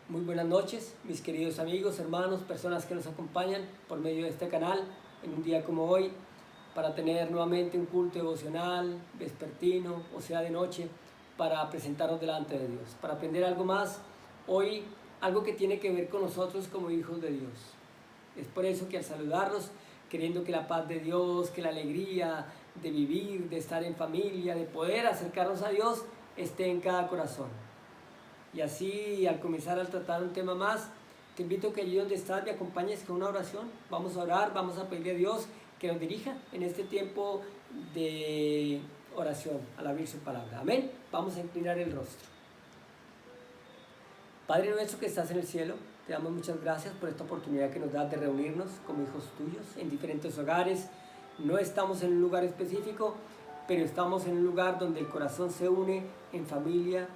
Muy buenas noches, mis queridos amigos, hermanos, personas que nos acompañan por medio de este canal en un día como hoy para tener nuevamente un culto devocional, vespertino, o sea de noche, para presentarnos delante de Dios, para aprender algo más hoy, algo que tiene que ver con nosotros como hijos de Dios. Es por eso que al saludarlos, queriendo que la paz de Dios, que la alegría de vivir, de estar en familia, de poder acercarnos a Dios, esté en cada corazón. Y así, al comenzar a tratar un tema más, te invito a que allí donde estás me acompañes con una oración. Vamos a orar, vamos a pedirle a Dios que nos dirija en este tiempo de oración al abrir su palabra. Amén. Vamos a inclinar el rostro. Padre nuestro que estás en el cielo, te damos muchas gracias por esta oportunidad que nos das de reunirnos como hijos tuyos en diferentes hogares. No estamos en un lugar específico, pero estamos en un lugar donde el corazón se une en familia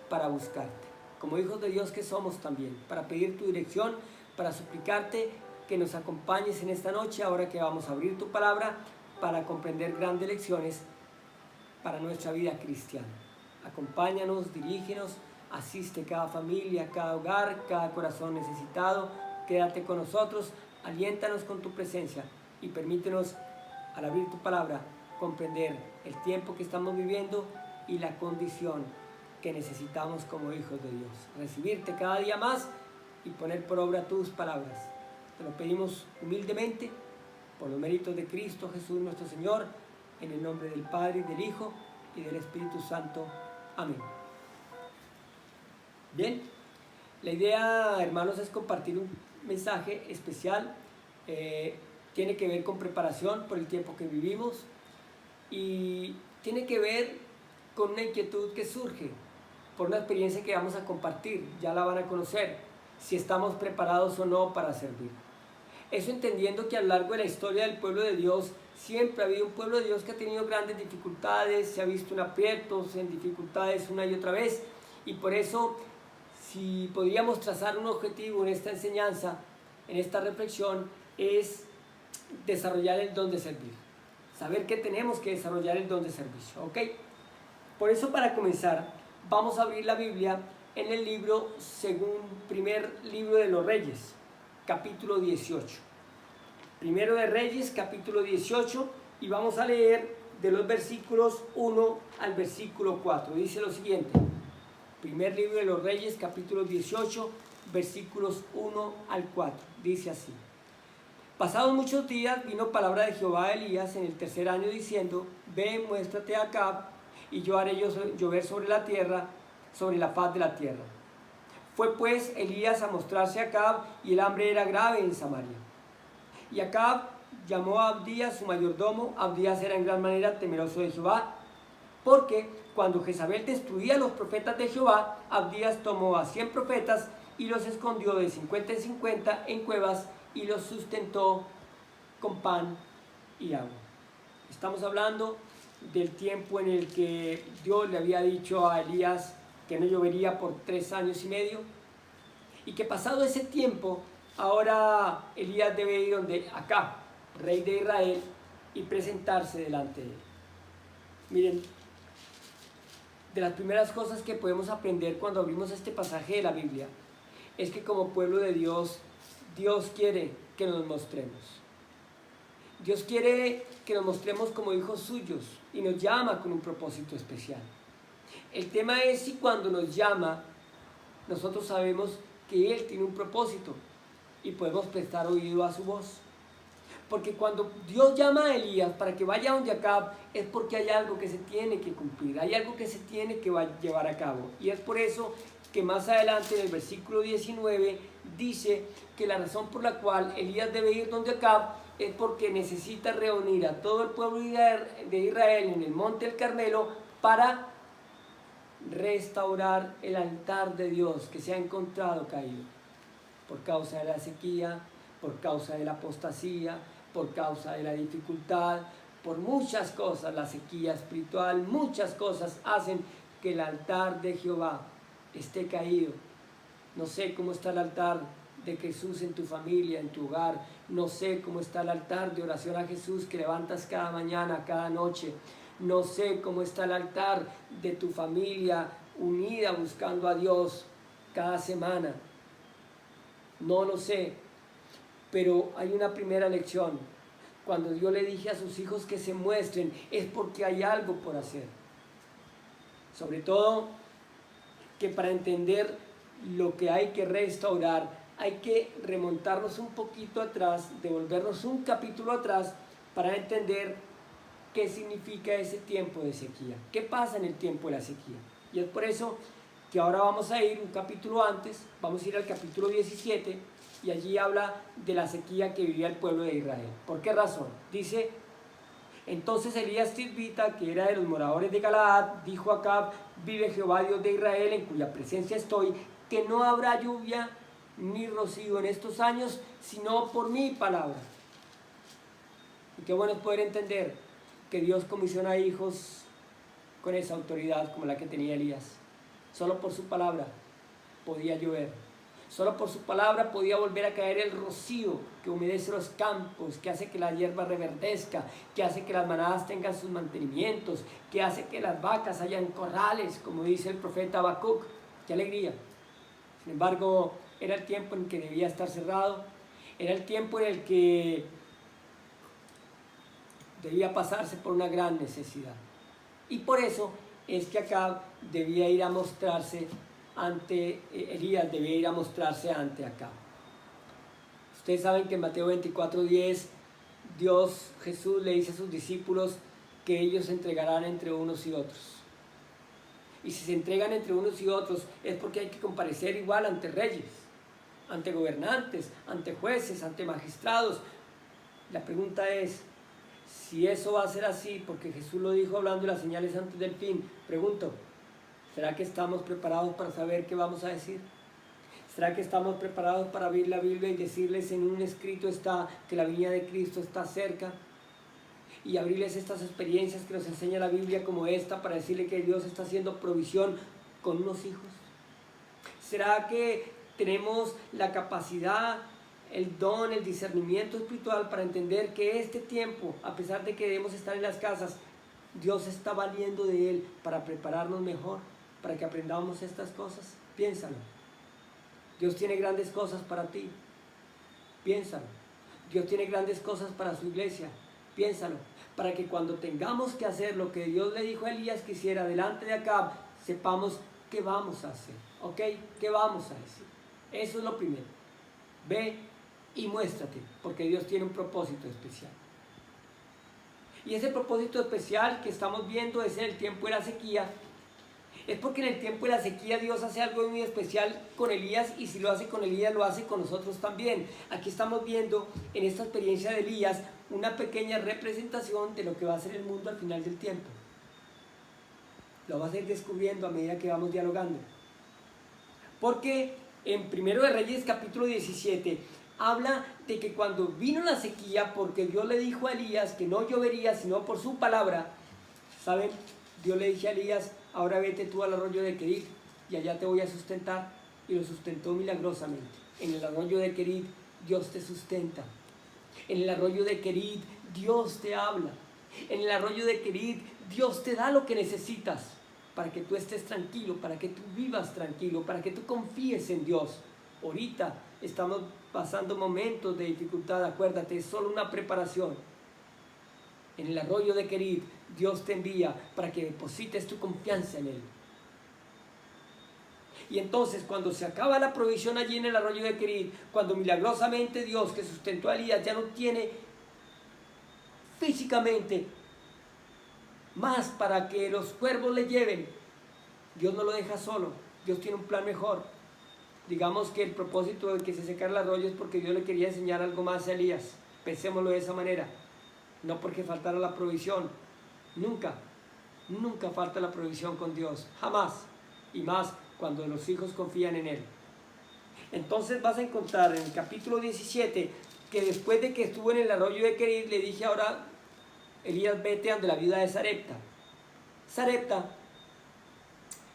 para buscarte, como hijos de Dios que somos también, para pedir tu dirección, para suplicarte que nos acompañes en esta noche, ahora que vamos a abrir tu palabra, para comprender grandes lecciones para nuestra vida cristiana. Acompáñanos, dirígenos, asiste cada familia, cada hogar, cada corazón necesitado, quédate con nosotros, aliéntanos con tu presencia y permítenos, al abrir tu palabra, comprender el tiempo que estamos viviendo y la condición que necesitamos como hijos de Dios. Recibirte cada día más y poner por obra tus palabras. Te lo pedimos humildemente por los méritos de Cristo Jesús nuestro Señor, en el nombre del Padre, del Hijo y del Espíritu Santo. Amén. Bien, la idea, hermanos, es compartir un mensaje especial. Tiene que ver con preparación por el tiempo que vivimos y tiene que ver con una inquietud que surge por una experiencia que vamos a compartir. Ya la van a conocer, si estamos preparados o no para servir. Eso entendiendo que a lo largo de la historia del pueblo de Dios siempre ha habido un pueblo de Dios que ha tenido grandes dificultades, se ha visto en aprietos, en dificultades una y otra vez, y por eso, si podríamos trazar un objetivo en esta enseñanza, en esta reflexión, es desarrollar el don de servir, saber que tenemos que desarrollar el don de servicio, ¿ok? Por eso, para comenzar, vamos a abrir la Biblia en el libro, primer libro de los Reyes, capítulo 18. Primero de Reyes, capítulo 18, y vamos a leer de los versículos 1 al versículo 4. Dice lo siguiente: primer libro de los Reyes, capítulo 18, versículos 1 al 4. Dice así: pasados muchos días vino palabra de Jehová a Elías en el tercer año diciendo: ve, muéstrate a Acab, y yo haré llover sobre la tierra, sobre la faz de la tierra. Fue pues Elías a mostrarse a Acab, y el hambre era grave en Samaria. Y Acab llamó a Abdías su mayordomo. Abdías era en gran manera temeroso de Jehová, porque cuando Jezabel destruía a los profetas de Jehová, Abdías tomó a 100 profetas y los escondió de 50 en 50 en cuevas y los sustentó con pan y agua. Estamos hablando del tiempo en el que Dios le había dicho a Elías que no llovería por 3 años y medio, y que pasado ese tiempo, ahora Elías debe ir donde Acab, rey de Israel, y presentarse delante de él. Miren, de las primeras cosas que podemos aprender cuando abrimos este pasaje de la Biblia es que como pueblo de Dios, Dios quiere que nos mostremos. Dios quiere que nos mostremos como hijos suyos y nos llama con un propósito especial. El tema es si cuando nos llama, nosotros sabemos que Él tiene un propósito y podemos prestar oído a su voz. Porque cuando Dios llama a Elías para que vaya donde Acab, es porque hay algo que se tiene que cumplir, hay algo que se tiene que llevar a cabo. Y es por eso que más adelante en el versículo 19 dice que la razón por la cual Elías debe ir donde Acab es porque necesita reunir a todo el pueblo de Israel en el monte del Carmelo para restaurar el altar de Dios que se ha encontrado caído por causa de la sequía, por causa de la apostasía, por causa de la dificultad, por muchas cosas, la sequía espiritual, muchas cosas hacen que el altar de Jehová esté caído. No sé cómo está el altar de Jesús en tu familia, en tu hogar. No sé cómo está el altar de oración a Jesús que levantas cada mañana, cada noche. No sé cómo está el altar de tu familia unida buscando a Dios cada semana. No lo sé, pero hay una primera lección. Cuando Dios le dije a sus hijos que se muestren, es porque hay algo por hacer. Sobre todo, que para entender lo que hay que restaurar, hay que remontarnos un poquito atrás, devolvernos un capítulo atrás para entender qué significa ese tiempo de sequía. ¿Qué pasa en el tiempo de la sequía? Y es por eso que ahora vamos a ir un capítulo antes, vamos a ir al capítulo 17, y allí habla de la sequía que vivía el pueblo de Israel. ¿Por qué razón? Dice: entonces Elías Tisbita, que era de los moradores de Galaad, dijo a Acab: vive Jehová Dios de Israel, en cuya presencia estoy, que no habrá lluvia ni rocío en estos años, sino por mi palabra. Y qué bueno es poder entender que Dios comisiona hijos con esa autoridad como la que tenía Elías. Solo por su palabra podía llover. Solo por su palabra podía volver a caer el rocío que humedece los campos, que hace que la hierba reverdezca, que hace que las manadas tengan sus mantenimientos, que hace que las vacas hayan corrales, como dice el profeta Habacuc. ¡Qué alegría! Sin embargo, era el tiempo en que debía estar cerrado, era el tiempo en el que debía pasarse por una gran necesidad. Y por eso es que Acab debía ir a mostrarse ante Elías, debía ir a mostrarse ante Acab. Ustedes saben que en Mateo 24:10 Jesús le dice a sus discípulos que ellos se entregarán entre unos y otros. Y si se entregan entre unos y otros es porque hay que comparecer igual ante reyes, ante gobernantes, ante jueces, ante magistrados. La pregunta es, si eso va a ser así, porque Jesús lo dijo hablando de las señales antes del fin, pregunto, ¿será que estamos preparados para saber qué vamos a decir? ¿Será que estamos preparados para abrir la Biblia y decirles en un escrito está que la venida de Cristo está cerca? Y abrirles estas experiencias que nos enseña la Biblia como esta para decirle que Dios está haciendo provisión con unos hijos. ¿Será que tenemos la capacidad, el don, el discernimiento espiritual para entender que este tiempo, a pesar de que debemos estar en las casas, Dios está valiendo de él para prepararnos mejor, para que aprendamos estas cosas? Piénsalo. Dios tiene grandes cosas para ti. Piénsalo. Dios tiene grandes cosas para su iglesia. Piénsalo. Para que cuando tengamos que hacer lo que Dios le dijo a Elías que hiciera delante de Acab, sepamos qué vamos a hacer. ¿Ok? ¿Qué vamos a decir? Eso es lo primero. Ve y muéstrate, porque Dios tiene un propósito especial. Y ese propósito especial que estamos viendo es en el tiempo de la sequía. Es porque en el tiempo de la sequía Dios hace algo muy especial con Elías, y si lo hace con Elías, lo hace con nosotros también. Aquí estamos viendo en esta experiencia de Elías una pequeña representación de lo que va a ser el mundo al final del tiempo. Lo vas a ir descubriendo a medida que vamos dialogando. Porque en 1 de Reyes capítulo 17 habla de que cuando vino la sequía, porque Dios le dijo a Elías que no llovería sino por su palabra, ¿saben? Dios le dijo a Elías: ahora vete tú al arroyo de Querit y allá te voy a sustentar. Y lo sustentó milagrosamente. En el arroyo de Querit Dios te sustenta. En el arroyo de Querit Dios te habla. En el arroyo de Querit Dios te da lo que necesitas para que tú estés tranquilo, para que tú vivas tranquilo, para que tú confíes en Dios. Ahorita estamos pasando momentos de dificultad, acuérdate, es solo una preparación. En el arroyo de Querit Dios te envía para que deposites tu confianza en Él. Y entonces cuando se acaba la provisión allí en el arroyo de Querit, cuando milagrosamente Dios que sustentó a Elías ya no tiene físicamente más para que los cuervos le lleven, Dios no lo deja solo. Dios tiene un plan mejor. Digamos que el propósito de que se secara el arroyo es porque Dios le quería enseñar algo más a Elías. Pensémoslo de esa manera. No porque faltara la provisión. Nunca falta la provisión con Dios. Jamás. Y más cuando los hijos confían en Él. Entonces vas a encontrar en el capítulo 17 que después de que estuvo en el arroyo de Querit, le dije: ahora Elías, vete ante la viuda de Sarepta. Sarepta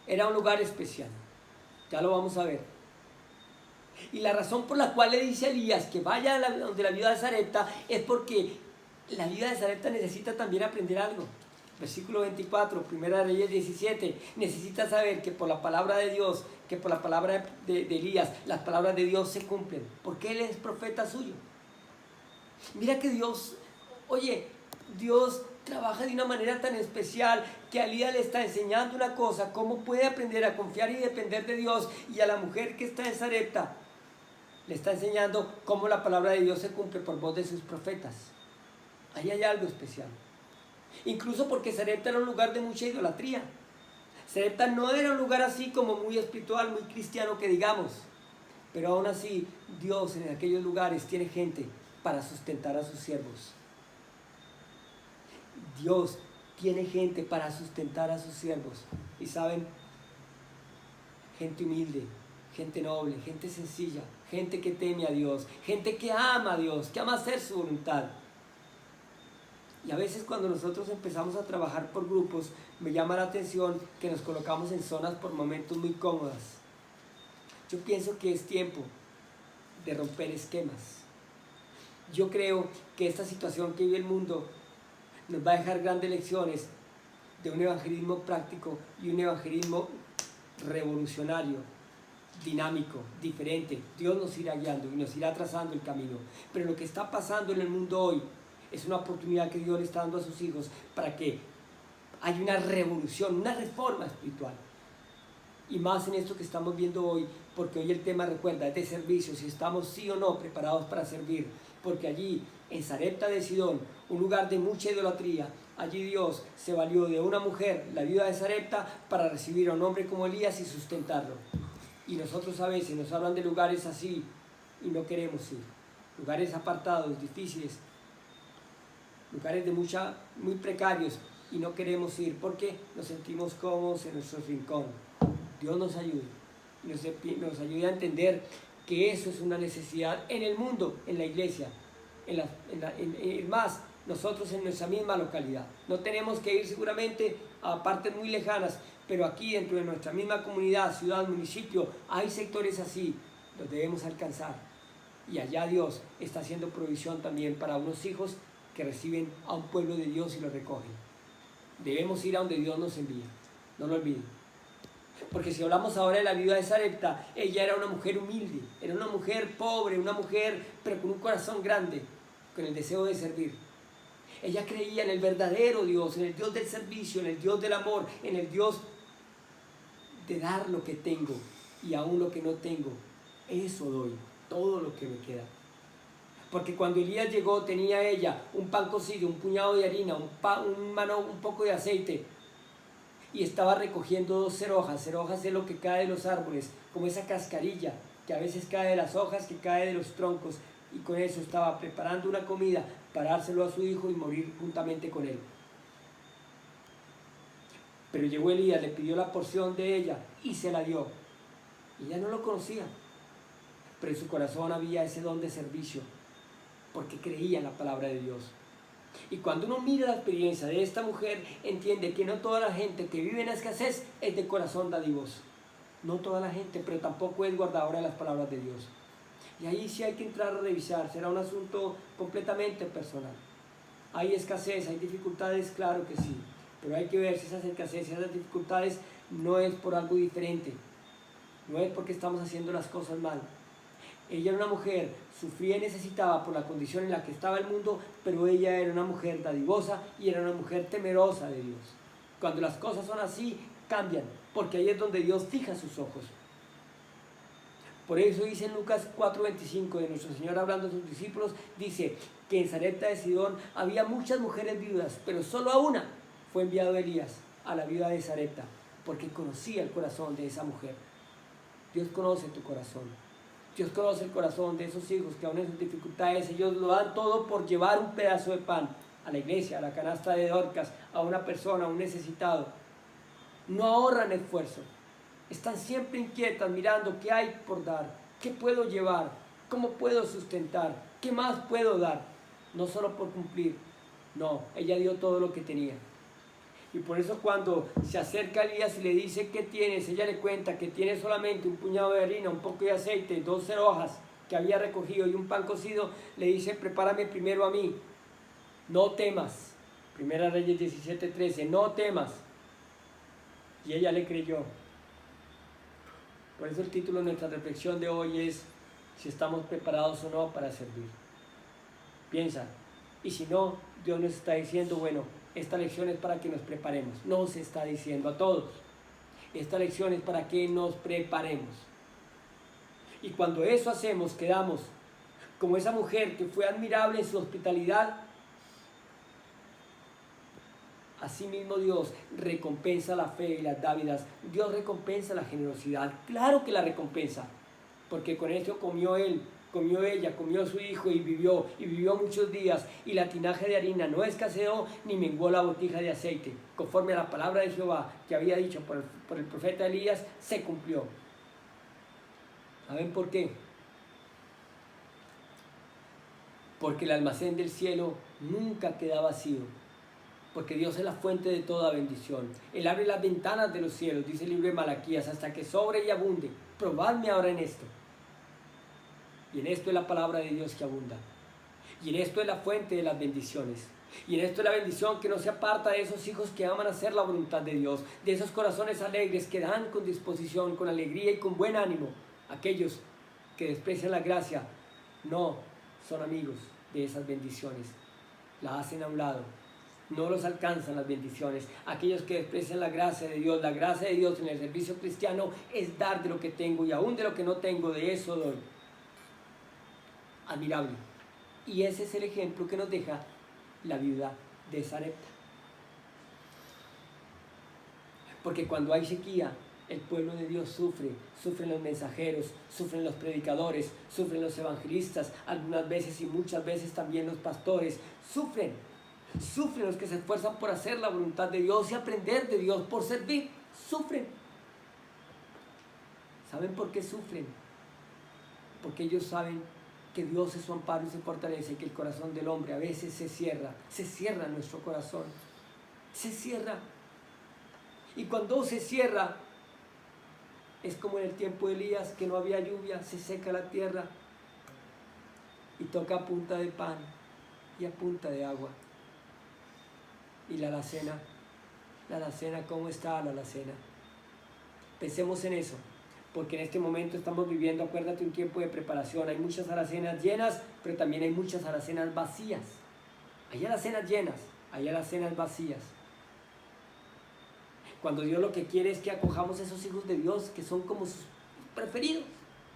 era un lugar especial. Ya lo vamos a ver. Y la razón por la cual le dice a Elías que vaya donde la viuda de Sarepta es porque la viuda de Sarepta necesita también aprender algo. Versículo 24, Primera de Reyes 17. Necesitas saber que por la palabra de Dios, que por la palabra de Elías, las palabras de Dios se cumplen, porque él es profeta suyo. Mira que Dios, oye, Dios trabaja de una manera tan especial que a Elías le está enseñando una cosa, cómo puede aprender a confiar y depender de Dios, y a la mujer que está en Sarepta le está enseñando cómo la palabra de Dios se cumple por voz de sus profetas. Ahí hay algo especial. Incluso porque Sarepta era un lugar de mucha idolatría. Sarepta no era un lugar así como muy espiritual, muy cristiano que digamos. Pero aún así, Dios en aquellos lugares tiene gente para sustentar a sus siervos. Dios tiene gente para sustentar a sus siervos. Y saben, gente humilde, gente noble, gente sencilla, gente que teme a Dios, gente que ama a Dios, que ama hacer su voluntad. Y a veces cuando nosotros empezamos a trabajar por grupos, me llama la atención que nos colocamos en zonas por momentos muy cómodas. Yo pienso que es tiempo de romper esquemas. Yo creo que esta situación que vive el mundo nos va a dejar grandes lecciones de un evangelismo práctico y un evangelismo revolucionario, dinámico, diferente. Dios nos irá guiando y nos irá trazando el camino. Pero lo que está pasando en el mundo hoy es una oportunidad que Dios le está dando a sus hijos para que haya una revolución, una reforma espiritual. Y más en esto que estamos viendo hoy, porque hoy el tema, recuerda, es de servicio, si estamos sí o no preparados para servir. Porque allí, en Sarepta de Sidón, un lugar de mucha idolatría, allí Dios se valió de una mujer, la viuda de Sarepta, para recibir a un hombre como Elías y sustentarlo. Y nosotros a veces nos hablan de lugares así y no queremos ir. Lugares apartados, difíciles, lugares de muy precarios, y no queremos ir porque nos sentimos cómodos en nuestro rincón. Dios nos ayude y nos ayude a entender que eso es una necesidad en el mundo, en la iglesia, más nosotros en nuestra misma localidad. No tenemos que ir seguramente a partes muy lejanas, pero aquí dentro de nuestra misma comunidad, ciudad, municipio, hay sectores así, los debemos alcanzar. Y allá Dios está haciendo provisión también para unos hijos que reciben a un pueblo de Dios y lo recogen. Debemos ir a donde Dios nos envía, no lo olviden. Porque si hablamos ahora de la viuda de Sarepta, ella era una mujer humilde, era una mujer pobre, una mujer pero con un corazón grande, con el deseo de servir. Ella creía en el verdadero Dios, en el Dios del servicio, en el Dios del amor, en el Dios de dar lo que tengo y aún lo que no tengo. Eso doy, todo lo que me queda. Porque cuando Elías llegó tenía ella un pan cocido, un puñado de harina, un poco de aceite, y estaba recogiendo 2 cerojas. Cerojas es lo que cae de los árboles, como esa cascarilla que a veces cae de las hojas, que cae de los troncos, y con eso estaba preparando una comida para dárselo a su hijo y morir juntamente con él. Pero llegó Elías, le pidió la porción de ella y se la dio. Y ella no lo conocía, pero en su corazón había ese don de servicio, porque creía en la palabra de Dios. Y cuando uno mira la experiencia de esta mujer, entiende que no toda la gente que vive en escasez es de corazón dadivoso. No toda la gente, pero tampoco es guardadora de las palabras de Dios. Y ahí sí hay que entrar a revisar, será un asunto completamente personal. Hay escasez, hay dificultades, claro que sí, pero hay que ver si esas escasez y esas dificultades no es por algo diferente, no es porque estamos haciendo las cosas mal. Ella era una mujer, sufría y necesitaba por la condición en la que estaba el mundo, pero ella era una mujer dadivosa y era una mujer temerosa de Dios. Cuando las cosas son así, cambian, porque ahí es donde Dios fija sus ojos. Por eso dice en Lucas 4:25 de nuestro Señor hablando a sus discípulos, dice que en Sarepta de Sidón había muchas mujeres viudas, pero solo a una fue enviado Elías, a la viuda de Sarepta, porque conocía el corazón de esa mujer. Dios conoce tu corazón. Dios conoce el corazón de esos hijos que aún en sus dificultades ellos lo dan todo por llevar un pedazo de pan a la iglesia, a la canasta de Dorcas, a una persona, a un necesitado. No ahorran esfuerzo. Están siempre inquietas mirando qué hay por dar, qué puedo llevar, cómo puedo sustentar, qué más puedo dar. No solo por cumplir, no, ella dio todo lo que tenía. Y por eso cuando se acerca a Elías y le dice ¿qué tienes? Ella le cuenta que tiene solamente un puñado de harina, un poco de aceite, 2 cerojas que había recogido y un pan cocido. Le dice prepárame primero a mí, no temas, Primera Reyes 17:13, no temas. Y ella le creyó. Por eso el título de nuestra reflexión de hoy es si estamos preparados o no para servir. Piensa, y si no, Dios nos está diciendo, bueno, esta lección es para que nos preparemos. Nos está diciendo a todos, esta lección es para que nos preparemos. Y cuando eso hacemos, quedamos como esa mujer que fue admirable en su hospitalidad. Asimismo Dios recompensa la fe y las dávidas. Dios recompensa la generosidad. Claro que la recompensa, porque con esto comió él, comió ella, comió su hijo y vivió muchos días. Y la tinaja de harina no escaseó ni menguó la botija de aceite. Conforme a la palabra de Jehová que había dicho por el profeta Elías, se cumplió. ¿Saben por qué? Porque el almacén del cielo nunca queda vacío. Porque Dios es la fuente de toda bendición. Él abre las ventanas de los cielos, dice el libro de Malaquías, hasta que sobre y abunde. Probadme ahora en esto. Y en esto es la palabra de Dios que abunda. Y en esto es la fuente de las bendiciones. Y en esto es la bendición que no se aparta de esos hijos que aman hacer la voluntad de Dios. De esos corazones alegres que dan con disposición, con alegría y con buen ánimo. Aquellos que desprecian la gracia no son amigos de esas bendiciones. La hacen a un lado. No los alcanzan las bendiciones. Aquellos que desprecian la gracia de Dios en el servicio cristiano es dar de lo que tengo y aún de lo que no tengo, de eso doy. Admirable. Y ese es el ejemplo que nos deja la viuda de Sarepta. Porque cuando hay sequía, el pueblo de Dios sufre, sufren los mensajeros, sufren los predicadores, sufren los evangelistas, algunas veces y muchas veces también los pastores, sufren los que se esfuerzan por hacer la voluntad de Dios y aprender de Dios, por servir, sufren. ¿Saben por qué sufren? Porque ellos saben que Dios es su amparo y su fortaleza y que el corazón del hombre a veces se cierra nuestro corazón, se cierra. Y cuando se cierra, es como en el tiempo de Elías, que no había lluvia, se seca la tierra y toca a punta de pan y a punta de agua. Y la alacena, ¿cómo está la alacena? Pensemos en eso, porque en este momento estamos viviendo, acuérdate, un tiempo de preparación. Hay muchas alacenas llenas, pero también hay muchas alacenas vacías. Hay alacenas llenas, hay alacenas vacías. Cuando Dios lo que quiere es que acojamos a esos hijos de Dios que son como sus preferidos,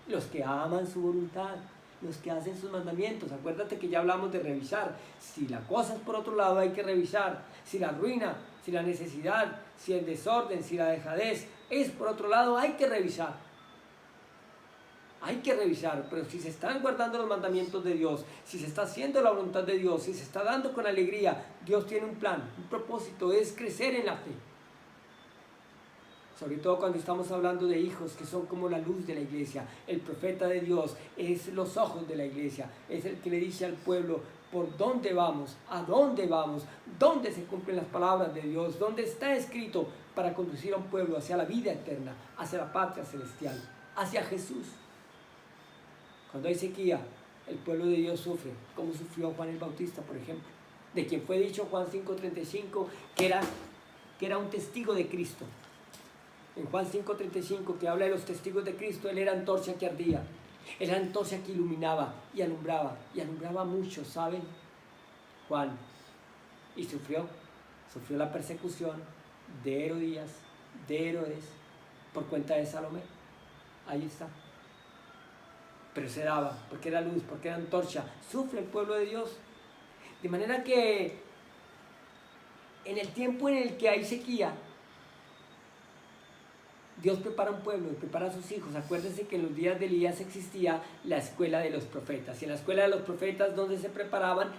los que aman su voluntad, los que hacen sus mandamientos. Acuérdate que ya hablamos de revisar. Si la cosa es por otro lado, hay que revisar. Si la ruina, si la necesidad, si el desorden, si la dejadez es por otro lado, hay que revisar. Hay que revisar, pero si se están guardando los mandamientos de Dios, si se está haciendo la voluntad de Dios, si se está dando con alegría, Dios tiene un plan, un propósito, es crecer en la fe. Sobre todo cuando estamos hablando de hijos que son como la luz de la iglesia. El profeta de Dios es los ojos de la iglesia, es el que le dice al pueblo por dónde vamos, a dónde vamos, dónde se cumplen las palabras de Dios, dónde está escrito para conducir a un pueblo hacia la vida eterna, hacia la patria celestial, hacia Jesús. Cuando hay sequía, el pueblo de Dios sufre, como sufrió Juan el Bautista, por ejemplo, de quien fue dicho Juan 5:35 que era un testigo de Cristo. En Juan 5:35, que habla de los testigos de Cristo, él era antorcha que ardía, él era antorcha que iluminaba y alumbraba mucho, ¿saben? Juan, y sufrió la persecución de Herodías, de Herodes, por cuenta de Salomé. Ahí está. Pero se daba, porque era luz, porque era antorcha. Sufre el pueblo de Dios. De manera que en el tiempo en el que hay sequía, Dios prepara un pueblo y prepara a sus hijos. Acuérdense que en los días de Elías existía la escuela de los profetas. Y en la escuela de los profetas, donde se preparaban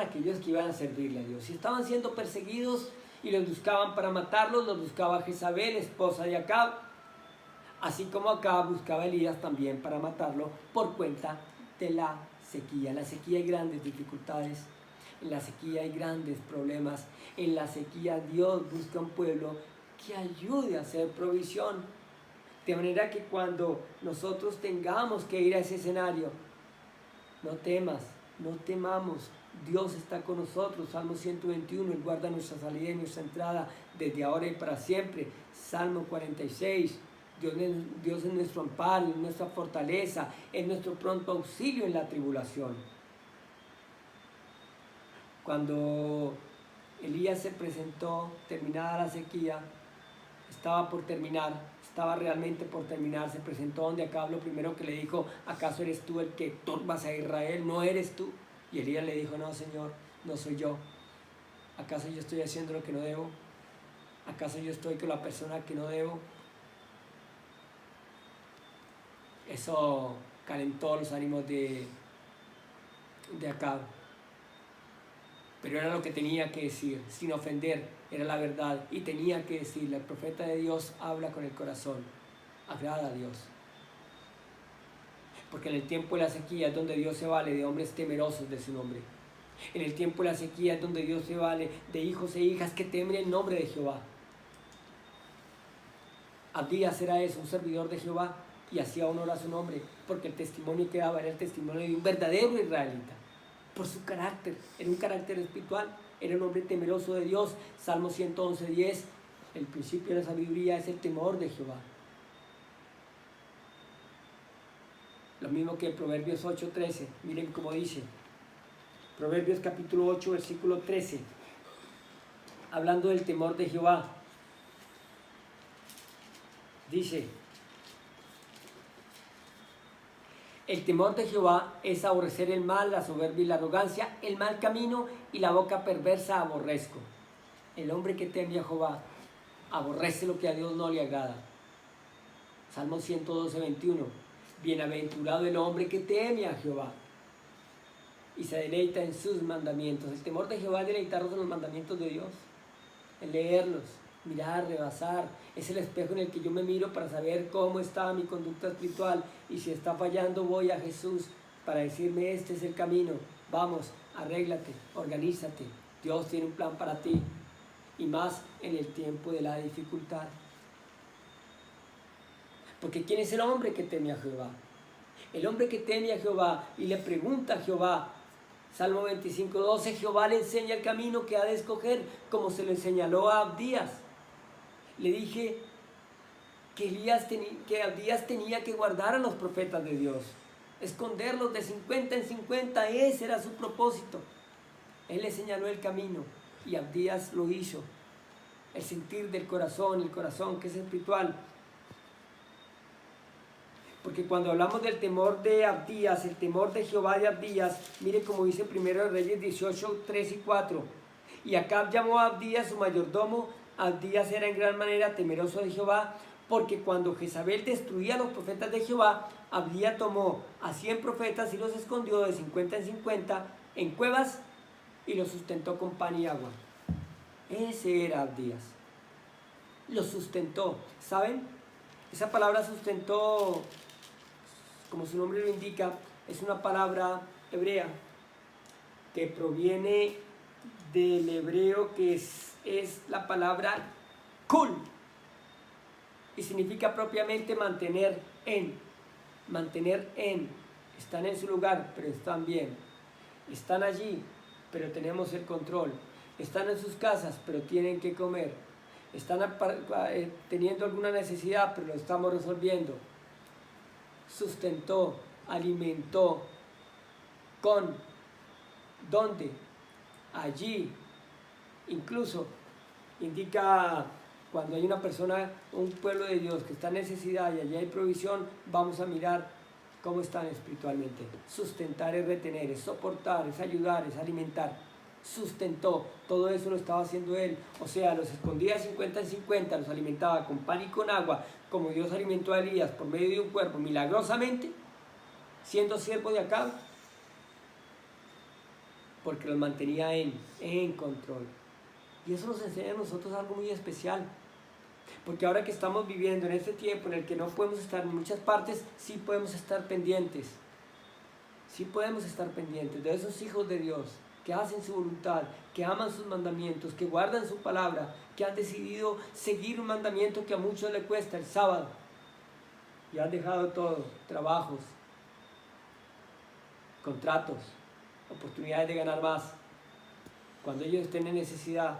aquellos que iban a servirle a Dios. Si estaban siendo perseguidos y los buscaban para matarlos, los buscaba Jezabel, esposa de Acab. Así como Acab buscaba a Elías también para matarlo por cuenta de la sequía. En la sequía hay grandes dificultades. En la sequía hay grandes problemas. En la sequía Dios busca un pueblo que ayude a hacer provisión. De manera que cuando nosotros tengamos que ir a ese escenario, no temas, no temamos, Dios está con nosotros. Salmo 121, Él guarda nuestra salida y nuestra entrada desde ahora y para siempre. Salmo 46, Dios es nuestro amparo, es nuestra fortaleza, es nuestro pronto auxilio en la tribulación. Cuando Elías se presentó, terminada la sequía, estaba por terminar, estaba realmente por terminar, se presentó donde Acab, lo primero que le dijo: ¿acaso eres tú el que turbas a Israel? ¿No eres tú? Y Elías le dijo: no, Señor, no soy yo. ¿Acaso yo estoy haciendo lo que no debo? ¿Acaso yo estoy con la persona que no debo? Eso calentó los ánimos de Acab. Pero era lo que tenía que decir, sin ofender, era la verdad. Y tenía que decirle: el profeta de Dios habla con el corazón, agrada a Dios. Porque en el tiempo de la sequía es donde Dios se vale de hombres temerosos de su nombre. En el tiempo de la sequía es donde Dios se vale de hijos e hijas que temen el nombre de Jehová. Abdías era eso, un servidor de Jehová, y hacía honor a su nombre, porque el testimonio que daba era el testimonio de un verdadero israelita. Por su carácter, era un carácter espiritual, era un hombre temeroso de Dios. Salmo 111:10, el principio de la sabiduría es el temor de Jehová. Lo mismo que Proverbios 8:13, miren cómo dice, Proverbios capítulo 8, versículo 13, hablando del temor de Jehová, dice: el temor de Jehová es aborrecer el mal, la soberbia y la arrogancia, el mal camino y la boca perversa aborrezco. El hombre que teme a Jehová aborrece lo que a Dios no le agrada. Salmo 112:21, bienaventurado el hombre que teme a Jehová y se deleita en sus mandamientos. El temor de Jehová es deleitarnos en los mandamientos de Dios, en leerlos, mirar, rebasar. Es el espejo en el que yo me miro para saber cómo está mi conducta espiritual, y si está fallando voy a Jesús para decirme: este es el camino, vamos, arréglate, organízate, Dios tiene un plan para ti, y más en el tiempo de la dificultad. Porque ¿quién es el hombre que teme a Jehová? El hombre que teme a Jehová y le pregunta a Jehová. Salmo 25:12, Jehová le enseña el camino que ha de escoger, como se le señaló a Abdías. Le dije que Abdías tenía que guardar a los profetas de Dios, esconderlos de 50 en 50, ese era su propósito. Él le señaló el camino y Abdías lo hizo. El sentir del corazón, el corazón que es espiritual. Porque cuando hablamos del temor de Abdías, el temor de Jehová de Abdías, mire como dice 1 Reyes 18, 3 y 4. Y Acab llamó a Abdías su mayordomo. Abdías era en gran manera temeroso de Jehová, porque cuando Jezabel destruía a los profetas de Jehová, Abdías tomó a 100 profetas y los escondió de 50 en 50 en cuevas y los sustentó con pan y agua. Ese era Abdías. Los sustentó. ¿Saben? Esa palabra sustentó, como su nombre lo indica, es una palabra hebrea que proviene del hebreo que es la palabra kul, y significa propiamente mantener en. Están en su lugar, pero están bien. Están allí, pero tenemos el control. Están en sus casas, pero tienen que comer. Están teniendo alguna necesidad, pero lo estamos resolviendo. Sustentó, alimentó, con, ¿dónde? Allí. Incluso indica cuando hay una persona, un pueblo de Dios que está en necesidad y allí hay provisión, vamos a mirar cómo están espiritualmente. Sustentar es retener, es soportar, es ayudar, es alimentar. Sustentó, todo eso lo estaba haciendo él. O sea, los escondía 50 en 50, los alimentaba con pan y con agua, como Dios alimentó a Elías por medio de un cuerpo, milagrosamente, siendo siervo de Acab, porque los mantenía en control. Y eso nos enseña a nosotros algo muy especial. Porque ahora que estamos viviendo en este tiempo en el que no podemos estar en muchas partes, sí podemos estar pendientes. Sí podemos estar pendientes de esos hijos de Dios que hacen su voluntad, que aman sus mandamientos, que guardan su palabra, que han decidido seguir un mandamiento que a muchos les cuesta, el sábado. Y han dejado todo, trabajos, contratos, oportunidades de ganar más. Cuando ellos estén en necesidad,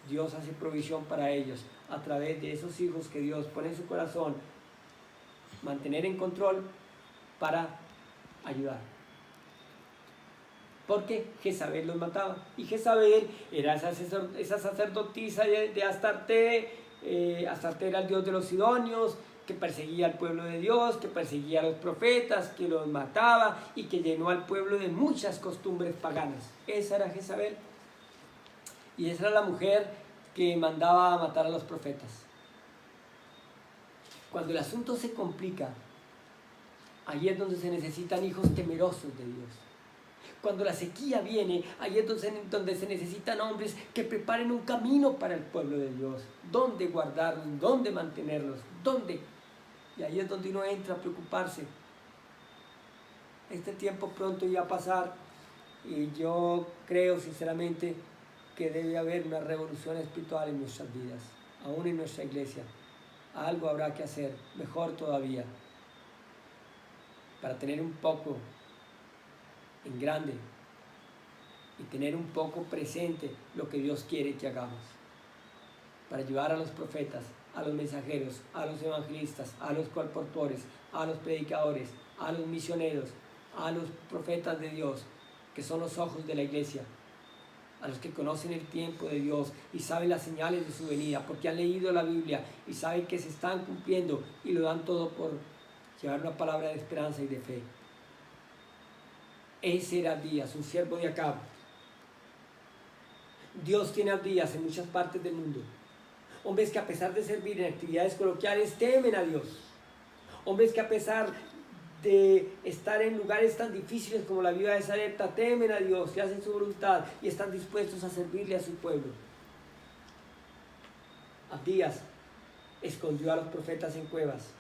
Dios hace provisión para ellos a través de esos hijos que Dios pone en su corazón, mantener en control para ayudar. Porque Jezabel los mataba. Y Jezabel era esa sacerdotisa de Astarte. Astarte era el dios de los sidonios, que perseguía al pueblo de Dios, que perseguía a los profetas, que los mataba y que llenó al pueblo de muchas costumbres paganas. Esa era Jezabel. Y esa era la mujer que mandaba a matar a los profetas. Cuando el asunto se complica, ahí es donde se necesitan hijos temerosos de Dios. Cuando la sequía viene, ahí es donde se necesitan hombres que preparen un camino para el pueblo de Dios. ¿Dónde guardarlos? ¿Dónde mantenerlos? ¿Dónde? Y ahí es donde uno entra a preocuparse. Este tiempo pronto ya va a pasar y yo creo sinceramente que debe haber una revolución espiritual en nuestras vidas, aún en nuestra iglesia. Algo habrá que hacer, mejor todavía, para tener un poco en grande y tener un poco presente lo que Dios quiere que hagamos, para ayudar a los profetas, a los mensajeros, a los evangelistas, a los colportores, a los predicadores, a los misioneros, a los profetas de Dios, que son los ojos de la iglesia, a los que conocen el tiempo de Dios y saben las señales de su venida, porque han leído la Biblia y saben que se están cumpliendo y lo dan todo por llevar una palabra de esperanza y de fe. Ese era Abdías, un siervo de Acab. Dios tiene Abdías en muchas partes del mundo. Hombres que a pesar de servir en actividades coloquiales temen a Dios. Hombres que a pesar de estar en lugares tan difíciles como la vida de Sarepta temen a Dios y hacen su voluntad y están dispuestos a servirle a su pueblo. Abdías escondió a los profetas en cuevas.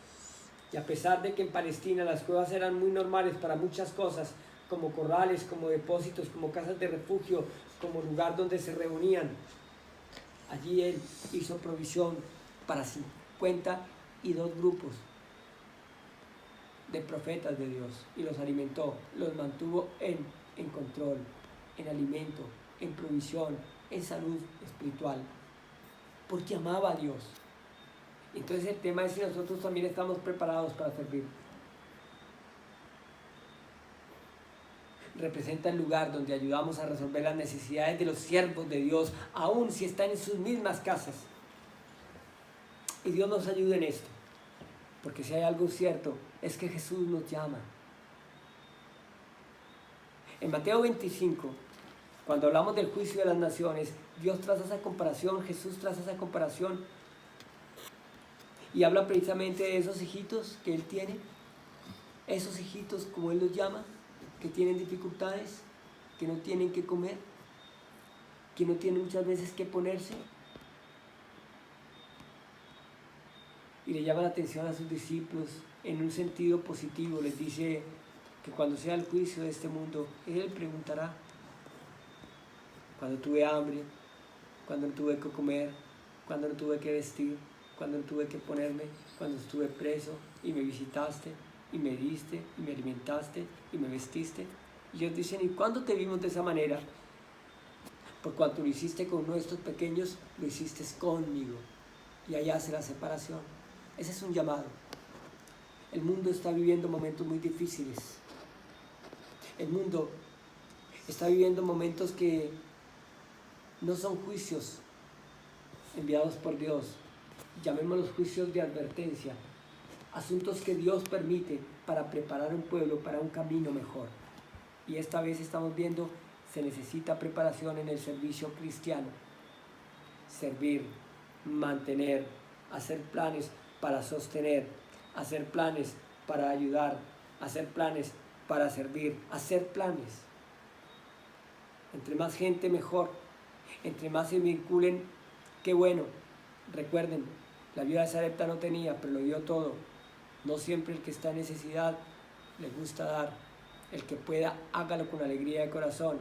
Y a pesar de que en Palestina las cuevas eran muy normales para muchas cosas, como corrales, como depósitos, como casas de refugio, como lugar donde se reunían, allí él hizo provisión para 52 grupos de profetas de Dios y los alimentó, los mantuvo en control, en alimento, en provisión, en salud espiritual, porque amaba a Dios. Entonces el tema es si nosotros también estamos preparados para servir. Representa el lugar donde ayudamos a resolver las necesidades de los siervos de Dios, aun si están en sus mismas casas. Y Dios nos ayude en esto, porque si hay algo cierto, es que Jesús nos llama. En Mateo 25, cuando hablamos del juicio de las naciones, Dios traza esa comparación, Jesús traza esa comparación, y habla precisamente de esos hijitos que Él tiene, esos hijitos, como Él los llama, que tienen dificultades, que no tienen que comer, que no tienen muchas veces que ponerse. Y le llama la atención a sus discípulos en un sentido positivo. Les dice que cuando sea el juicio de este mundo, Él preguntará: cuando tuve hambre, cuando no tuve que comer, cuando no tuve que vestir, cuando no tuve que ponerme, cuando estuve preso y me visitaste, y me diste, y me alimentaste, y me vestiste. Y ellos dicen: ¿y cuándo te vimos de esa manera? Por cuanto lo hiciste con nuestros pequeños, lo hiciste conmigo. Y allá hace la separación. Ese es un llamado. El mundo está viviendo momentos muy difíciles. El mundo está viviendo momentos que no son juicios enviados por Dios. Llamémoslos juicios de advertencia. Asuntos que Dios permite para preparar un pueblo para un camino mejor. Y esta vez estamos viendo, se necesita preparación en el servicio cristiano. Servir, mantener, hacer planes para sostener, hacer planes para ayudar, hacer planes para servir, hacer planes. Entre más gente mejor, entre más se vinculen, qué bueno. Recuerden, la viuda de Sarepta no tenía, pero lo dio todo. No siempre el que está en necesidad le gusta dar. El que pueda, hágalo con alegría de corazón.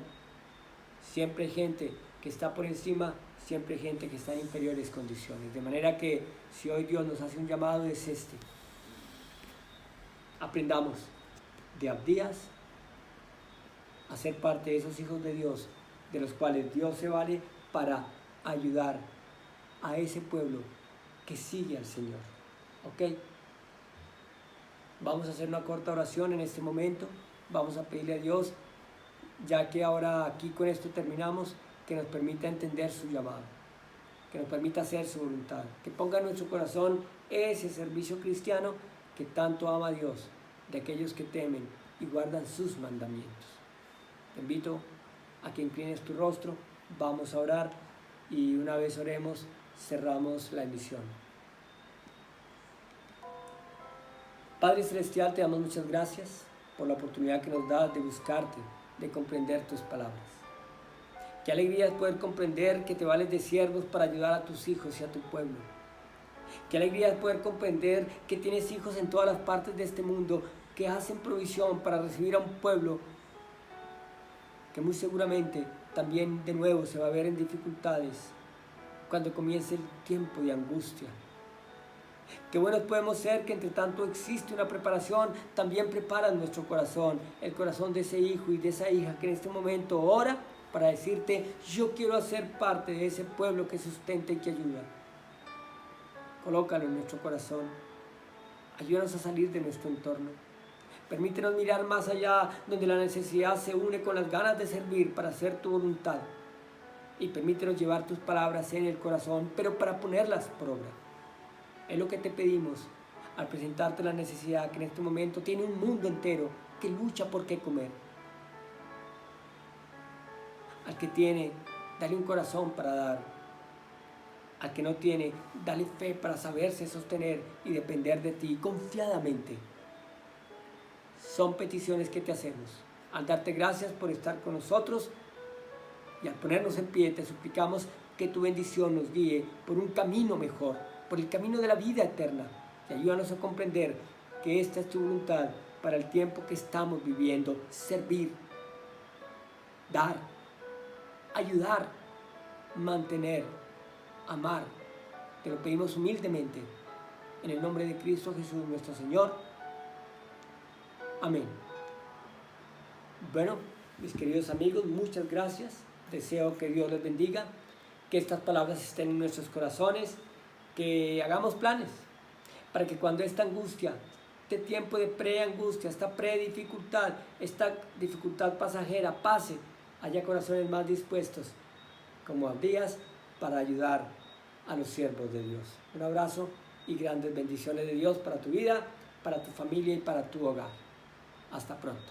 Siempre hay gente que está por encima, siempre hay gente que está en inferiores condiciones. De manera que si hoy Dios nos hace un llamado es este. Aprendamos de Abdías a ser parte de esos hijos de Dios, de los cuales Dios se vale para ayudar a ese pueblo que sigue al Señor. ¿Ok? Vamos a hacer una corta oración en este momento. Vamos a pedirle a Dios, ya que ahora aquí con esto terminamos, que nos permita entender su llamado, que nos permita hacer su voluntad, que ponga en nuestro corazón ese servicio cristiano que tanto ama a Dios, de aquellos que temen y guardan sus mandamientos. Te invito a que inclines tu rostro, vamos a orar y una vez oremos, cerramos la emisión. Padre Celestial, te damos muchas gracias por la oportunidad que nos das de buscarte, de comprender tus palabras. Qué alegría es poder comprender que te vales de siervos para ayudar a tus hijos y a tu pueblo. Qué alegría es poder comprender que tienes hijos en todas las partes de este mundo que hacen provisión para recibir a un pueblo que muy seguramente también de nuevo se va a ver en dificultades cuando comience el tiempo de angustia. Qué buenos podemos ser que entre tanto existe una preparación, también preparas nuestro corazón, el corazón de ese hijo y de esa hija que en este momento ora para decirte, yo quiero hacer parte de ese pueblo que sustenta y que ayuda. Colócalo en nuestro corazón, ayúdanos a salir de nuestro entorno. Permítenos mirar más allá, donde la necesidad se une con las ganas de servir para hacer tu voluntad. Y permítenos llevar tus palabras en el corazón, pero para ponerlas por obra. Es lo que te pedimos al presentarte la necesidad que en este momento tiene un mundo entero que lucha por qué comer. Al que tiene, dale un corazón para dar. Al que no tiene, dale fe para saberse sostener y depender de ti confiadamente. Son peticiones que te hacemos. Al darte gracias por estar con nosotros y al ponernos en pie, te suplicamos que tu bendición nos guíe por un camino mejor, por el camino de la vida eterna. Y ayúdanos a comprender que esta es tu voluntad para el tiempo que estamos viviendo. Servir, dar, ayudar, mantener, amar. Te lo pedimos humildemente. En el nombre de Cristo Jesús, nuestro Señor. Amén. Bueno, mis queridos amigos, muchas gracias. Deseo que Dios les bendiga, que estas palabras estén en nuestros corazones, que hagamos planes para que cuando esta angustia, este tiempo de pre-angustia, esta pre-dificultad, esta dificultad pasajera pase, haya corazones más dispuestos, como Abdías, para ayudar a los siervos de Dios. Un abrazo y grandes bendiciones de Dios para tu vida, para tu familia y para tu hogar. Hasta pronto.